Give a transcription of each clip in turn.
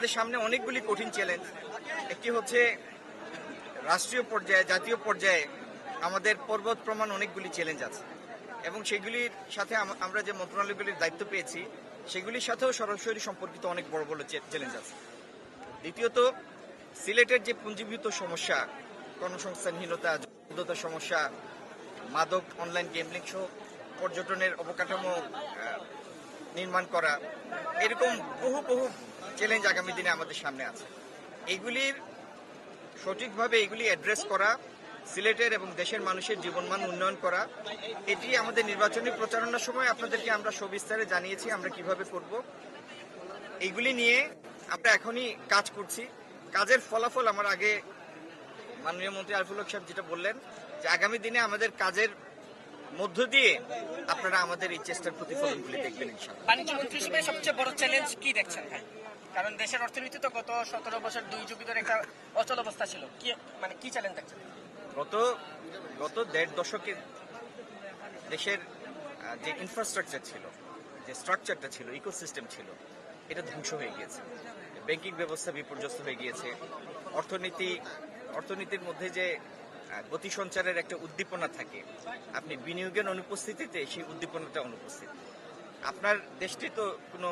আমাদের সামনে অনেকগুলি কঠিন চ্যালেঞ্জ। একটি হচ্ছে রাষ্ট্রীয় পর্যায়ে, জাতীয় পর্যায়ে আমাদের পর্বত প্রমাণ অনেকগুলি চ্যালেঞ্জ আছে এবং সেগুলির সাথে আমরা যে মন্ত্রণালয়গুলির দায়িত্ব পেয়েছি সেগুলির সাথেও সরাসরি সম্পর্কিত অনেক বড় বড় চ্যালেঞ্জ আছে। দ্বিতীয়ত, সিলেটের যে পুঞ্জীভূত সমস্যা, কর্মসংস্থানহীনতা, জনবহুলতার সমস্যা, মাদক, অনলাইন গেমলিং সহ পর্যটনের অবকাঠামো নির্মাণ করা, এরকম বহু বহু চ্যালেঞ্জ আগামী দিনে আমাদের সামনে আছে। এগুলির সঠিকভাবে এগুলি অ্যাড্রেস করা, সিলেটের এবং দেশের মানুষের জীবনমান উন্নয়ন করা, এটি আমাদের নির্বাচনী প্রচারণার সময় আপনাদেরকে আমরা সবিস্তারে জানিয়েছি আমরা কিভাবে করব। এইগুলি নিয়ে আমরা এখনই কাজ করছি। কাজের ফলাফল আমার আগে মাননীয় মন্ত্রী আরিফুল হক সাহেব যেটা বললেন যে আগামী দিনে আমাদের কাজের মধ্য দিয়ে আপনারা আমাদের এই চেষ্টার প্রতিফলনগুলি দেখবেন ইনশাআল্লাহ। বাণিজ্য মন্ত্রী হিসেবে সবচেয়ে বড় চ্যালেঞ্জ কি দেখছেন? কারণ দেশের অর্থনীতি তো গত 17 বছর 2 যুগ ধরে একটা অচল অবস্থা ছিল, কি চ্যালেঞ্জ দেখছেন? গত দেড় দশকে দেশের যে ইনফ্রাস্ট্রাকচার ছিল, যে স্ট্রাকচারটা ছিল, ইকোসিস্টেম ছিল, এটা ধ্বংস হয়ে গিয়েছে। ব্যাংকিং ব্যবস্থা বিপর্যস্ত হয়ে গিয়েছে। অর্থনীতির মধ্যে যে গতি সঞ্চারের একটা উদ্দীপনা থাকে, আপনি বিনিয়োগের অনুপস্থিতিতে সেই উদ্দীপনাটা অনুপস্থিত। আপনার দেশটি তো কোনো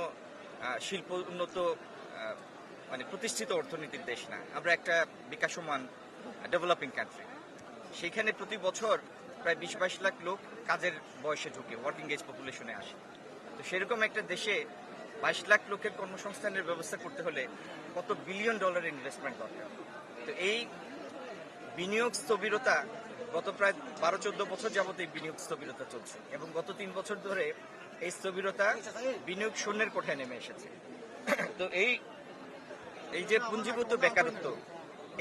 শিল্প উন্নত প্রতিষ্ঠিত অর্থনীতির দেশ না, আমরা একটা বিকাশমান ডেভেলপিং কান্ট্রি। সেইখানে প্রতি বছর প্রায় 20-22 লাখ লোক কাজের বয়সে ঢুকে, ওয়ার্কিং এজ পপুলেশনে আসে। তো সেরকম একটা দেশে 22 লাখ লোকের কর্মসংস্থানের ব্যবস্থা করতে হলে কত বিলিয়ন ডলার ইনভেস্টমেন্ট দরকার। তো এই বিনিয়োগ স্থবিরতা গত প্রায় 12-14 বছর যাবত এই বিনিয়োগ স্থবিরতা চলছে এবং গত 3 বছর ধরে এই স্থবিরতা বিনিয়োগ শূন্যের কোঠায় নেমে এসেছে। তো এই যে পুঞ্জীভূত বেকারত্ব,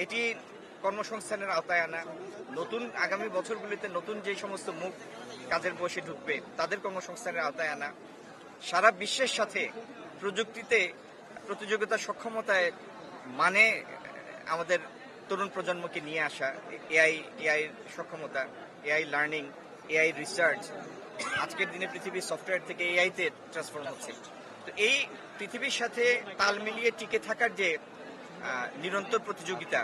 এটি কর্মসংস্থানের আওতায় আনা, নতুন আগামী বছরগুলিতে নতুন যে সমস্ত মুখ কাজের বয়সে ঢুকবে তাদের কর্মসংস্থানের আওতায় আনা, সারা বিশ্বের সাথে প্রযুক্তিতে প্রতিযোগিতা সক্ষমতায় মানে আমাদের তরুণ প্রজন্মকে নিয়ে আসা, এআই সক্ষমতা, এআই লার্নিং, এআই রিসার্চ। আজকের দিনে পৃথিবীর সফটওয়্যার থেকে এআইতে ট্রান্সফর্ম হচ্ছে। তো এই পৃথিবীর সাথে তাল মিলিয়ে টিকে থাকার যে নিরন্তর প্রতিযোগিতা,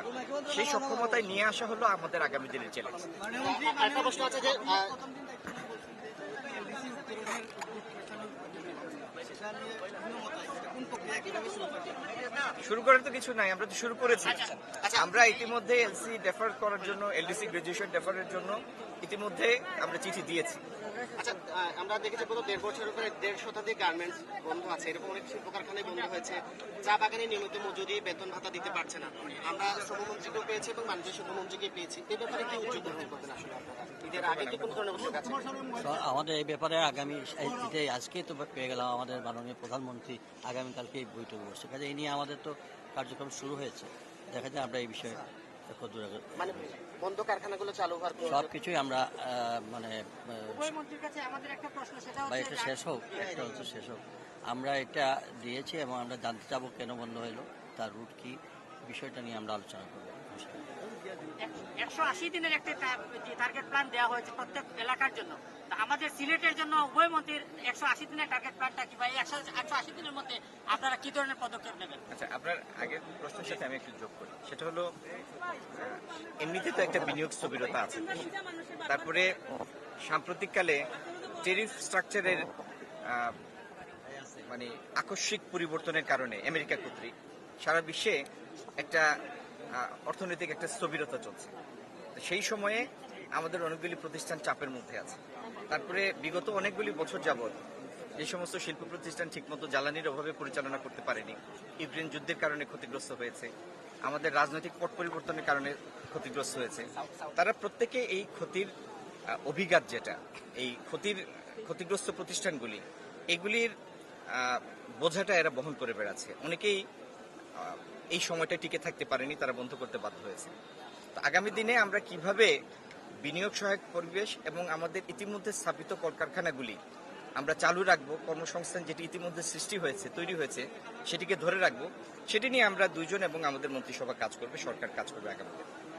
সেই সক্ষমতায় নিয়ে আসা হলো আমাদের আগামী দিনের চ্যালেঞ্জ। শুরু করার তো কিছু নাই, আমরা তো শুরু করেছি। আমরা ইতিমধ্যে এলসি ডেফার করার জন্য, এলডিসি গ্রাজুয়েশন ডেফারের জন্য ইতিমধ্যে আমরা চিঠি দিয়েছি। আচ্ছা, আমরা দেখেছি গত 1.5 বছরের উপরে 1.5 শতাধিক গার্মেন্টস বন্ধ আছে, এরকম অনেক শিল্প কারখানায় বন্ধ হয়েছে। চা বাগানে নিয়মিত মজুরি, বেতন ভাতা দিতে পারছে না। আমরা শ্রমমন্ত্রীকেও পেয়েছি এবং বাণিজ্য শিল্পমন্ত্রীকে পেয়েছি। এই ব্যাপারে কি উদ্যোগ গ্রহণ করবেন আসলে আপনারা? ঈদের আগে কি কোন ধরনের উদ্যোগ আছে? আমাদের এই ব্যাপারে আগামী আজকে তো পেয়ে গেলাম, আমাদের মাননীয় প্রধানমন্ত্রী আগামীকালকে এই বৈঠক বসছে, কাজে এই নিয়ে আমাদের তো কার্যক্রম শুরু হয়েছে। দেখা যায় আমরা এই বিষয়ে মানে বন্ধ কারখানাগুলো চালু হওয়ার সবকিছুই আমরা এটা শেষ হোক, একটা হচ্ছে শেষ হোক। আমরা এটা দিয়েছি এবং আমরা জানতে চাবো কেন বন্ধ হলো, তার রুট কি, বিষয়টা নিয়ে আমরা আলোচনা করবো। 180 দিনের একটা টার্গেট প্ল্যান দেওয়া হয়েছে প্রত্যেক এলাকার জন্য। আমাদের সিলেটের জন্য উভয় মন্ত্রীর 180 দিনের টার্গেট প্ল্যানটা কি, বা 180 দিনের মধ্যে আপনারা কি ধরনের পদক্ষেপ নেবেন? আচ্ছা, আপনার আগের প্রশ্নের সাথে আমি একটু যোগ করি। সেটা হলো, এমনিতে তো একটা বিনিয়োগ স্থবিরতা আছে, তারপরে সাম্প্রতিককালে টেরিফ স্ট্রাকচারের আকস্মিক পরিবর্তনের কারণে আমেরিকা কর্তৃক সারা বিশ্বে একটা অর্থনৈতিক একটা স্থবিরতা চলছে। সেই সময়ে আমাদের অনেকগুলি প্রতিষ্ঠান চাপের মধ্যে আছে। তারপরে বিগত অনেকগুলি বছর যাবৎ যে সমস্ত শিল্প প্রতিষ্ঠান ঠিকমতো জ্বালানির অভাবে পরিচালনা করতে পারেনি, ইউক্রেন যুদ্ধের কারণে ক্ষতিগ্রস্ত হয়েছে, আমাদের রাজনৈতিক পট পরিবর্তনের কারণে ক্ষতিগ্রস্ত হয়েছে, তারা প্রত্যেকে এই ক্ষতির অভিঘাত, যেটা এই ক্ষতিগ্রস্ত প্রতিষ্ঠানগুলি, এগুলির বোঝাটা এরা বহন করে বেড়াচ্ছে। অনেকেই এই সময়টা টিকে থাকতে পারেনি, তারা বন্ধ করতে বাধ্য হয়েছে। তো আগামী দিনে আমরা কিভাবে বিনিয়োগ সহায়ক পরিবেশ এবং আমাদের ইতিমধ্যে স্থাপিত কলকারখানাগুলি আমরা চালু রাখবো, কর্মসংস্থান যেটি ইতিমধ্যে সৃষ্টি হয়েছে, তৈরি হয়েছে, সেটিকে ধরে রাখবো, সেটি নিয়ে আমরা দুইজন এবং আমাদের মন্ত্রিসভা কাজ করবে, সরকার কাজ করবে আগামী দিনে।